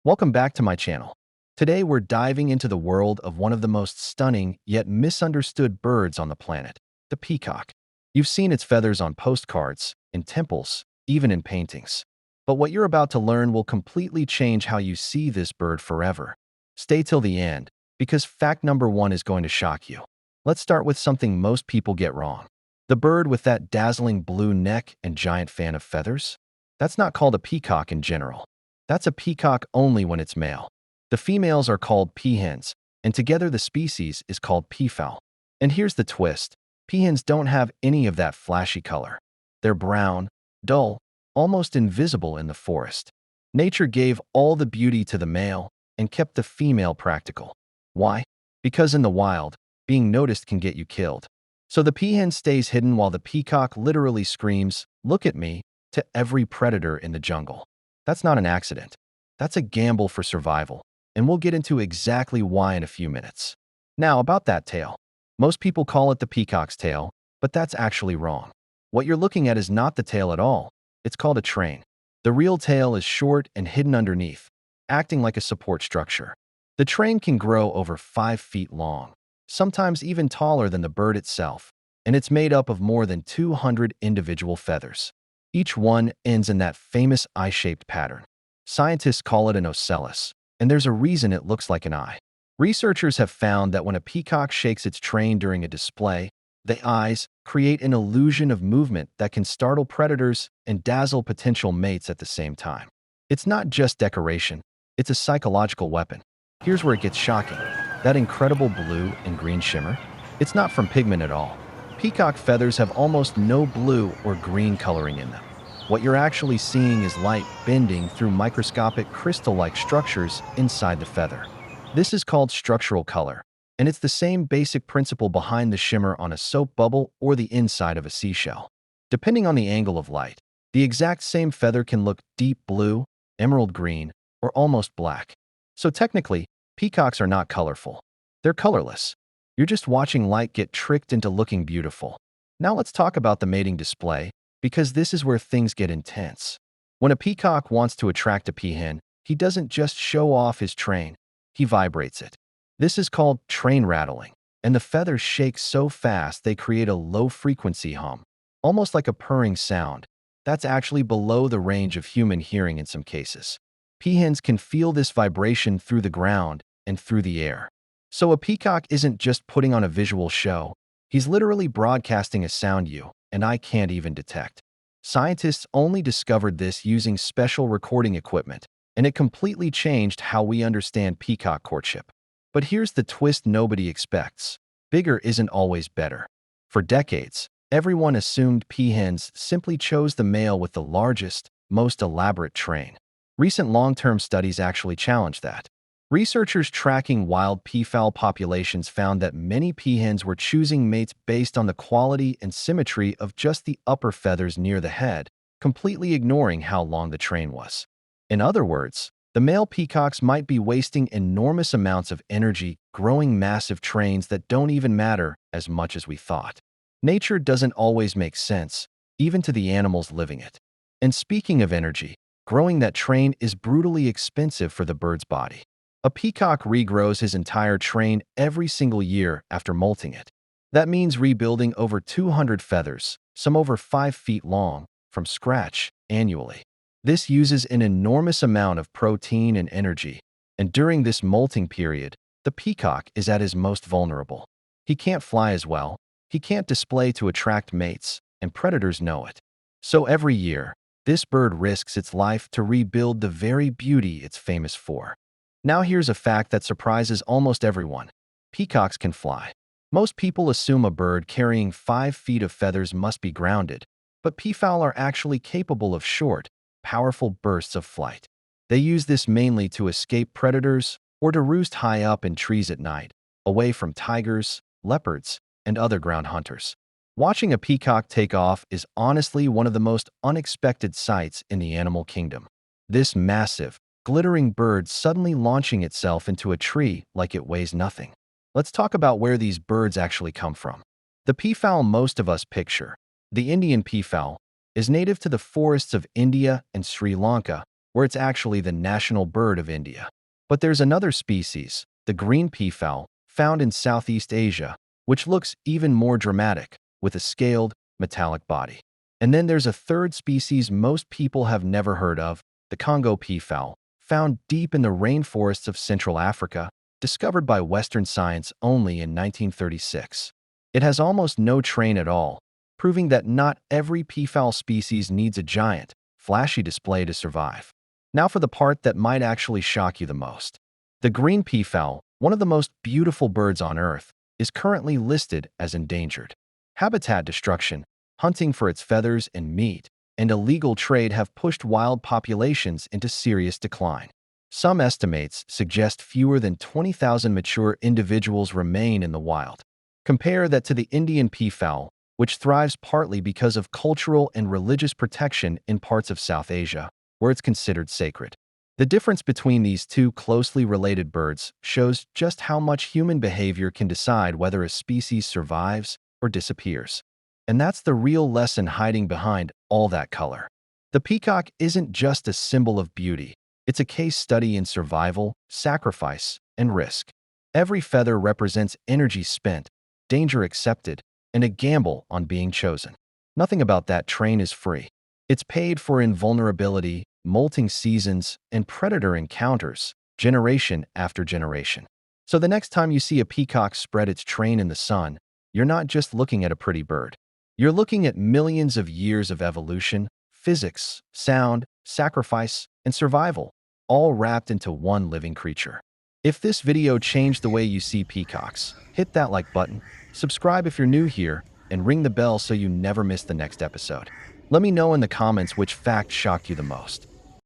Welcome back to my channel. Today we're diving into the world of one of the most stunning yet misunderstood birds on the planet, the peacock. You've seen its feathers on postcards, in temples, even in paintings. But what you're about to learn will completely change how you see this bird forever. Stay till the end, because fact number one is going to shock you. Let's start with something most people get wrong. The bird with that dazzling blue neck and giant fan of feathers? That's not called a peacock in general. That's a peacock only when it's male. The females are called peahens, and together the species is called peafowl. And here's the twist. Peahens don't have any of that flashy color. They're brown, dull, almost invisible in the forest. Nature gave all the beauty to the male and kept the female practical. Why? Because in the wild, being noticed can get you killed. So the peahen stays hidden while the peacock literally screams, "Look at me," to every predator in the jungle. That's not an accident. That's a gamble for survival, and we'll get into exactly why in a few minutes. Now, about that tail. Most people call it the peacock's tail, but that's actually wrong. What you're looking at is not the tail at all. It's called a train. The real tail is short and hidden underneath, acting like a support structure. The train can grow over 5 feet long, sometimes even taller than the bird itself, and it's made up of more than 200 individual feathers. Each one ends in that famous eye-shaped pattern. Scientists call it an ocellus, and there's a reason it looks like an eye. Researchers have found that when a peacock shakes its train during a display, the eyes create an illusion of movement that can startle predators and dazzle potential mates at the same time. It's not just decoration, it's a psychological weapon. Here's where it gets shocking. That incredible blue and green shimmer? It's not from pigment at all. Peacock feathers have almost no blue or green coloring in them. What you're actually seeing is light bending through microscopic crystal-like structures inside the feather. This is called structural color, and it's the same basic principle behind the shimmer on a soap bubble or the inside of a seashell. Depending on the angle of light, the exact same feather can look deep blue, emerald green, or almost black. So technically, peacocks are not colorful. They're colorless. You're just watching light get tricked into looking beautiful. Now let's talk about the mating display, because this is where things get intense. When a peacock wants to attract a peahen, he doesn't just show off his train, he vibrates it. This is called train rattling, and the feathers shake so fast they create a low-frequency hum, almost like a purring sound. That's actually below the range of human hearing in some cases. Peahens can feel this vibration through the ground and through the air. So a peacock isn't just putting on a visual show, he's literally broadcasting a sound you and I can't even detect. Scientists only discovered this using special recording equipment, and it completely changed how we understand peacock courtship. But here's the twist nobody expects. Bigger isn't always better. For decades, everyone assumed peahens simply chose the male with the largest, most elaborate train. Recent long-term studies actually challenged that. Researchers tracking wild peafowl populations found that many peahens were choosing mates based on the quality and symmetry of just the upper feathers near the head, completely ignoring how long the train was. In other words, the male peacocks might be wasting enormous amounts of energy growing massive trains that don't even matter as much as we thought. Nature doesn't always make sense, even to the animals living it. And speaking of energy, growing that train is brutally expensive for the bird's body. A peacock regrows his entire train every single year after molting it. That means rebuilding over 200 feathers, some over 5 feet long, from scratch annually. This uses an enormous amount of protein and energy, and during this molting period, the peacock is at his most vulnerable. He can't fly as well, he can't display to attract mates, and predators know it. So every year, this bird risks its life to rebuild the very beauty it's famous for. Now here's a fact that surprises almost everyone. Peacocks can fly. Most people assume a bird carrying 5 feet of feathers must be grounded, but peafowl are actually capable of short, powerful bursts of flight. They use this mainly to escape predators or to roost high up in trees at night, away from tigers, leopards, and other ground hunters. Watching a peacock take off is honestly one of the most unexpected sights in the animal kingdom. This massive, glittering bird suddenly launching itself into a tree like it weighs nothing. Let's talk about where these birds actually come from. The peafowl most of us picture, the Indian peafowl, is native to the forests of India and Sri Lanka, where it's actually the national bird of India. But there's another species, the green peafowl, found in Southeast Asia, which looks even more dramatic, with a scaled, metallic body. And then there's a third species most people have never heard of, the Congo peafowl, found deep in the rainforests of Central Africa, discovered by Western science only in 1936. It has almost no train at all, proving that not every peafowl species needs a giant, flashy display to survive. Now for the part that might actually shock you the most. The green peafowl, one of the most beautiful birds on Earth, is currently listed as endangered. Habitat destruction, hunting for its feathers and meat, and illegal trade have pushed wild populations into serious decline. Some estimates suggest fewer than 20,000 mature individuals remain in the wild. Compare that to the Indian peafowl, which thrives partly because of cultural and religious protection in parts of South Asia, where it's considered sacred. The difference between these two closely related birds shows just how much human behavior can decide whether a species survives or disappears. And that's the real lesson hiding behind all that color. The peacock isn't just a symbol of beauty, it's a case study in survival, sacrifice, and risk. Every feather represents energy spent, danger accepted, and a gamble on being chosen. Nothing about that train is free. It's paid for in vulnerability, molting seasons, and predator encounters, generation after generation. So the next time you see a peacock spread its train in the sun, you're not just looking at a pretty bird. You're looking at millions of years of evolution, physics, sound, sacrifice, and survival, all wrapped into one living creature. If this video changed the way you see peacocks, hit that like button, subscribe if you're new here, and ring the bell so you never miss the next episode. Let me know in the comments which fact shocked you the most.